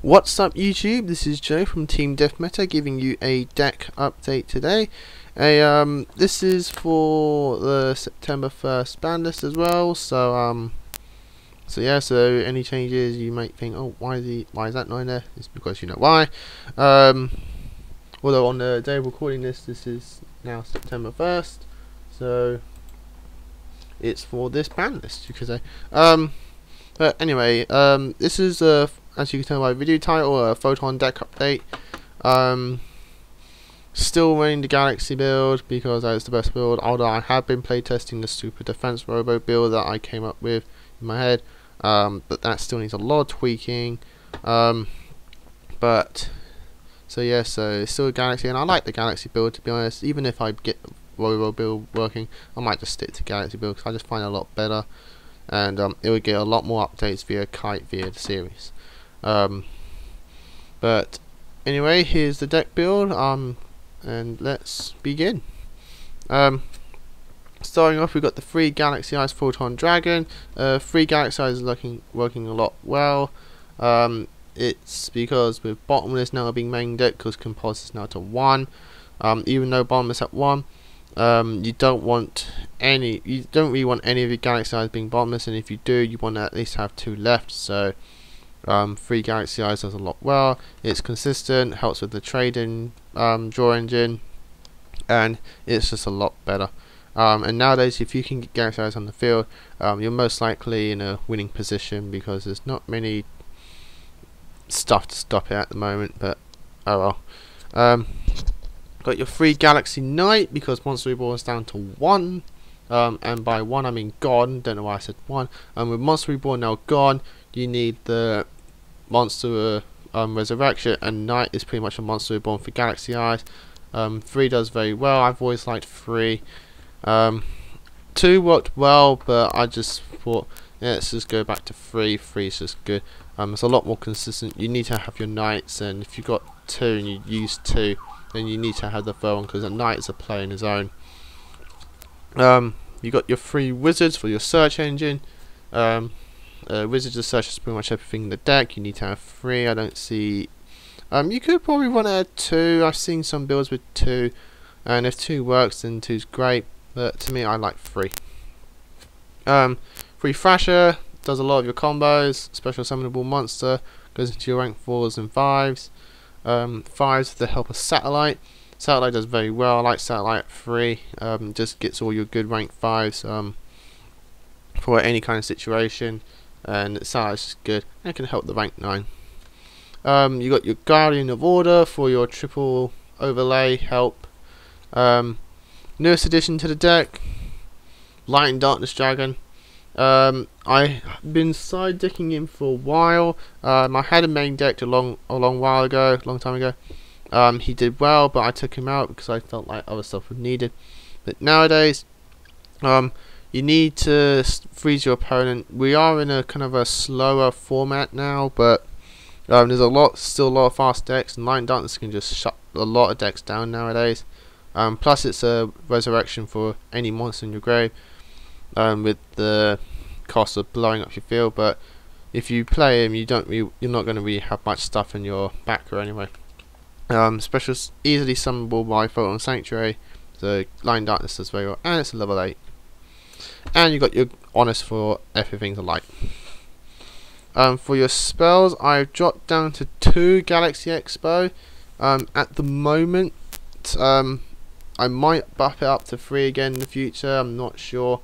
What's up YouTube, this is Joe from Team Deathmeta giving you a deck update today. This is for the September 1st ban list as well, so any changes you might think, oh, why is that not in there? It's because you know why. Although on the day of recording this is now September 1st, so it's for this ban list, you could say. But anyway, this is as you can tell by video title, a photon deck update. Still running the Galaxy build because that is the best build, although I have been playtesting the super defense robo build that I came up with in my head, but that still needs a lot of tweaking. So it's still a Galaxy, and I like the Galaxy build, to be honest. Even if I get robo build working, I might just stick to Galaxy build because I just find it a lot better, and it would get a lot more updates via Kite via the series. But anyway, here's the deck build, and let's begin. Starting off, we've got the 3 Galaxy Eyes Photon Dragon. 3 Galaxy Eyes is working a lot well. It's because with Bottomless now being main deck, because Composite is now to 1. Even though Bottomless at 1, you don't really want any of your Galaxy Eyes being Bottomless, and if you do, you want to at least have 2 left. So 3 Galaxy Eyes does a lot well. It's consistent, helps with the trading draw engine, and it's just a lot better. And nowadays, if you can get Galaxy Eyes on the field, you're most likely in a winning position because there's not many stuff to stop it at the moment. But oh well. Got your 3 Galaxy Knight because Monster Reborn is down to 1. And by 1 I mean gone. Don't know why I said 1. And with Monster Reborn now gone, you need the Monster Resurrection, and Knight is pretty much a Monster Reborn for Galaxy Eyes. 3 does very well. I've always liked 3. 2 worked well, but I just thought, yeah, let's just go back to 3. 3 is just good. It's a lot more consistent. You need to have your Knights, and if you've got 2 and you use 2, then you need to have the third one because a Knight is a play in his own. You got your 3 Wizards for your search engine. Wizards of search is pretty much everything in the deck. You need to have 3. I don't see. You could probably want to add 2. I've seen some builds with 2, and if 2 works, then 2's great. But to me, I like 3. 3 Thrasher does a lot of your combos. Special summonable monster goes into your rank 4s and 5s. 5s with the help of Satellite. Satellite does very well. I like Satellite at 3. Just gets all your good rank 5s for any kind of situation. And Satellite's just good, and it can help the rank 9. You got your Guardian of Order for your triple overlay help. Newest addition to the deck, Light and Darkness Dragon. I've been side decking him for a while. I had a main deck a long time ago. He did well, but I took him out because I felt like other stuff was needed. But nowadays, you need to freeze your opponent. We are in a kind of a slower format now, but there's still a lot of fast decks, and Light and Darkness can just shut a lot of decks down nowadays. Plus, it's a resurrection for any monster in your grave, with the cost of blowing up your field. But if you play him, you're not going to really have much stuff in your backer anyway. Special easily summonable by Photon Sanctuary. So Light and Darkness does very well, and it's a level 8. And you got your Honest for everything to light. For your spells, I've dropped down to 2 Galaxy Expo. At the moment, I might buff it up to 3 again in the future. I'm not sure,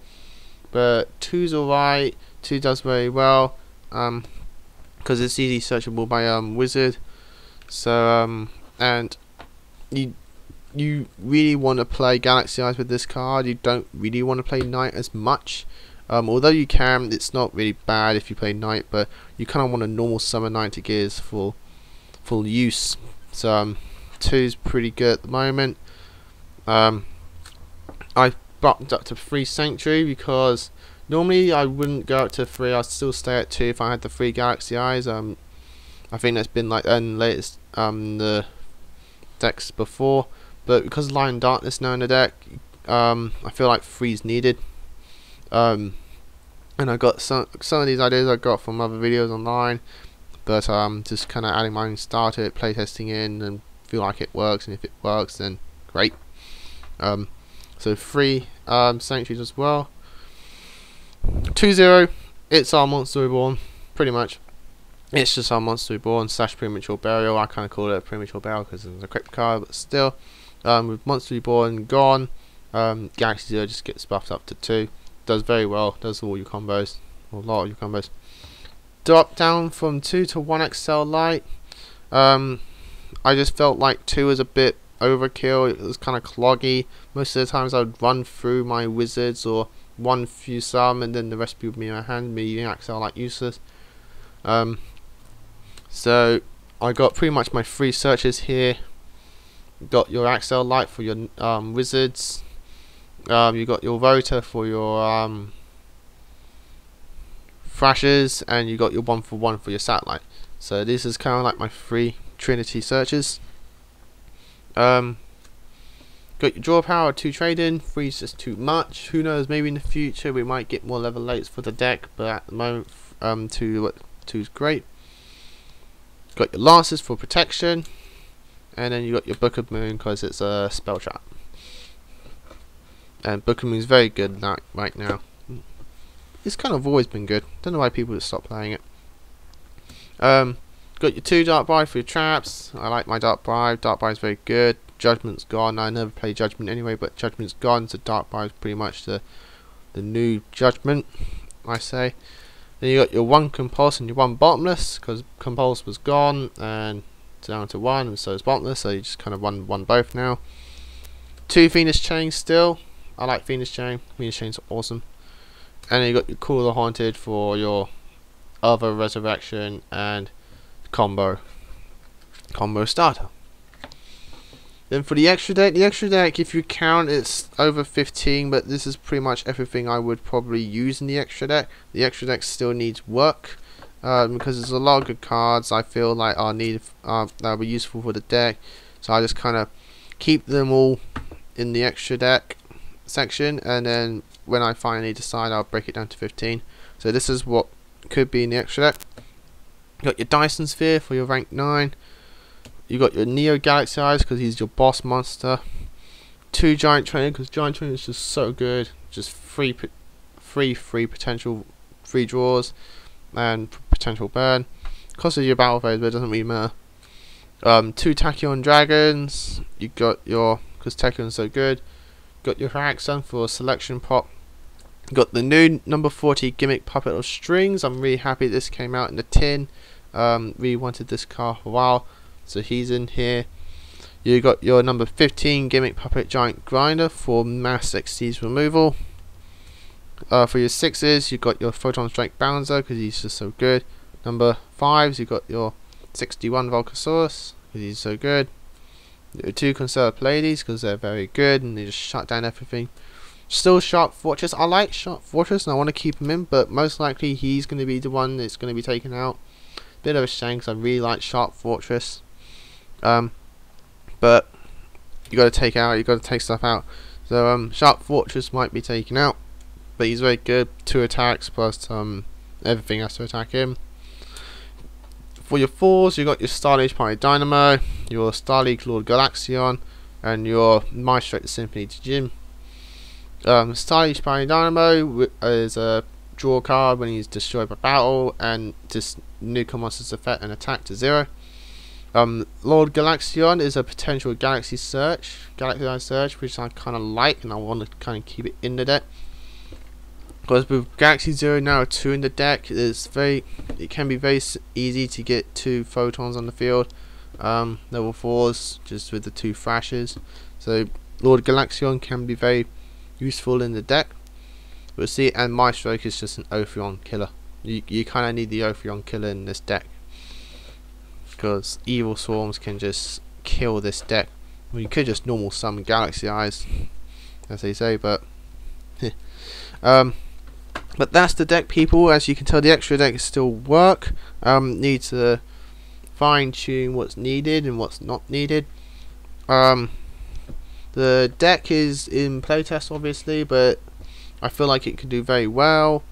but 2's alright. 2 does very well because it's easy searchable by Wizard. So and you really want to play Galaxy Eyes with this card. You don't really want to play Knight as much. Although you can, it's not really bad if you play Knight, but you kind of want a normal summon Knight to get his full use. So 2's pretty good at the moment. I bumped up to 3 Sanctuary because normally I wouldn't go up to 3. I'd still stay at 2 if I had the 3 Galaxy Eyes. I think that's been like in the latest the decks before, but because Light and Darkness now in the deck, I feel like 3's needed. And I got some of these ideas I got from other videos online, but just kind of adding my own style to it, playtesting in, and feel like it works, and if it works, then great. So 3 sanctuaries as well. 2-0, it's our Monster Reborn, pretty much. It's just our Monster Reborn / Premature Burial. I kind of call it a Premature Burial because it's a crypt card, but still, with Monster Reborn gone, Galaxy Zero just gets buffed up to 2. Does very well, does all your combos, or a lot of your combos. Drop down from 2 to 1 XL Light. I just felt like 2 was a bit overkill. It was kind of cloggy. Most of the times I would run through my wizards or one few some, and then the rest would be in my hand, me using XL Light useless. So I got pretty much my 3 searches here. Got your XL Light for your wizards. You got your Rotor for your Thrashers, and you got your 1-for-1 for your Satellite. So this is kind of like my 3 Trinity searches. Got your draw power, 2 trading, 3 is just too much. Who knows, maybe in the future we might get more level 8s for the deck, but at the moment 2 is great. Got your Lances for protection, and then you got your Book of Moon because it's a spell trap. And Book of Moon is very good right now. It's kind of always been good. Don't know why people just stop playing it. Got your 2 Dark Bribe for your traps. I like my Dark Bribe. Dark Bribe is very good. Judgment's gone. I never play Judgment anyway, but Judgment's gone, so Dark Bribe is pretty much the new Judgment, I say. Then you got your 1 Compulse and your 1 Bottomless, because Compulse was gone and down to 1, and so is Bottomless, so you just kind of won both now. 2 Phoenix Chains still. I like Phoenix Chain. Phoenix Chains are awesome. And then you got your Call of the Haunted for your other resurrection and combo starter. Then for the extra deck, if you count, it's over 15, but this is pretty much everything I would probably use in the extra deck. The extra deck still needs work because there's a lot of good cards I feel like are needed that will be useful for the deck. So I just kind of keep them all in the extra deck section, and then when I finally decide, I'll break it down to 15. So this is what could be in the extra deck. You got your Dyson Sphere for your rank 9. You got your Neo Galaxy Eyes because he's your boss monster. 2 Giant Trainer because Giant Trainer is just so good. Just free potential free draws and potential burn. Cost of your battle phase, but it doesn't really matter. 2 Tachyon Dragons. You got your, because Tachyon's so good. Got your Haraxon for a selection pop. Got the new number 40 Gimmick Puppet of Strings. I'm really happy this came out in the tin. Really wanted this card for a while, so he's in here. You got your number 15 Gimmick Puppet Giant Grinder for mass Xyz removal. For your 6s, you got your Photon Strike Bouncer because he's just so good. Number 5s, you got your 61 Volcasaurus because he's so good. Your 2 Conservative Ladies because they're very good and they just shut down everything. Still Sharp Fortress. I like Sharp Fortress and I want to keep him in, but most likely he's going to be the one that's going to be taken out. Bit of a shame because I really like Sharp Fortress. But you got to take stuff out. So Sharp Fortress might be taken out, but he's very good. 2 attacks plus everything has to attack him. For your 4s, you got your Starlight Party Dynamo, your Starleague Lord Galaxion, and your Maestro Symphony to Jim. Starlight Party Dynamo is a draw card when he's destroyed by battle, and just nuke a monster's effect and attack to 0. Lord Galaxion is a potential Galaxy Search, which I kind of like, and I want to kind of keep it in the deck. Because with Galaxy Zero now 2 in the deck, it can be very easy to get 2 photons on the field. Level 4s just with the 2 Thrashers. So Lord Galaxion can be very useful in the deck. We'll see, and Maestro is just an Ophion killer. You kind of need the Ophion killer in this deck, because Evil Swarms can just kill this deck. Well, you could just normal summon Galaxy Eyes, as they say, but but that's the deck, people. As you can tell, the extra deck still work. Need to fine tune what's needed and what's not needed. The deck is in playtest obviously, but I feel like it could do very well.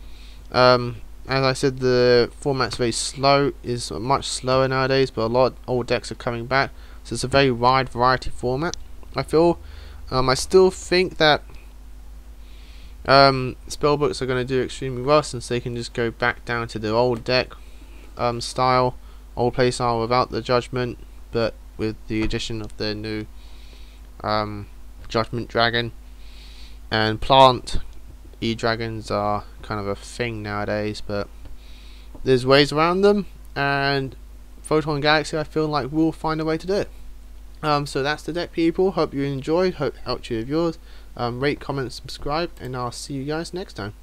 As I said, the format's very slow, is much slower nowadays, but a lot of old decks are coming back, so it's a very wide variety format, I feel. I still think that spellbooks are going to do extremely well, since they can just go back down to the old deck style, old play style without the judgment, but with the addition of the new judgment dragon and plant. E-dragons are kind of a thing nowadays, but there's ways around them, and Photon Galaxy I feel like will find a way to do it. So that's the deck, people. Hope you enjoyed, hope it helped you with yours. Rate, comment, subscribe, and I'll see you guys next time.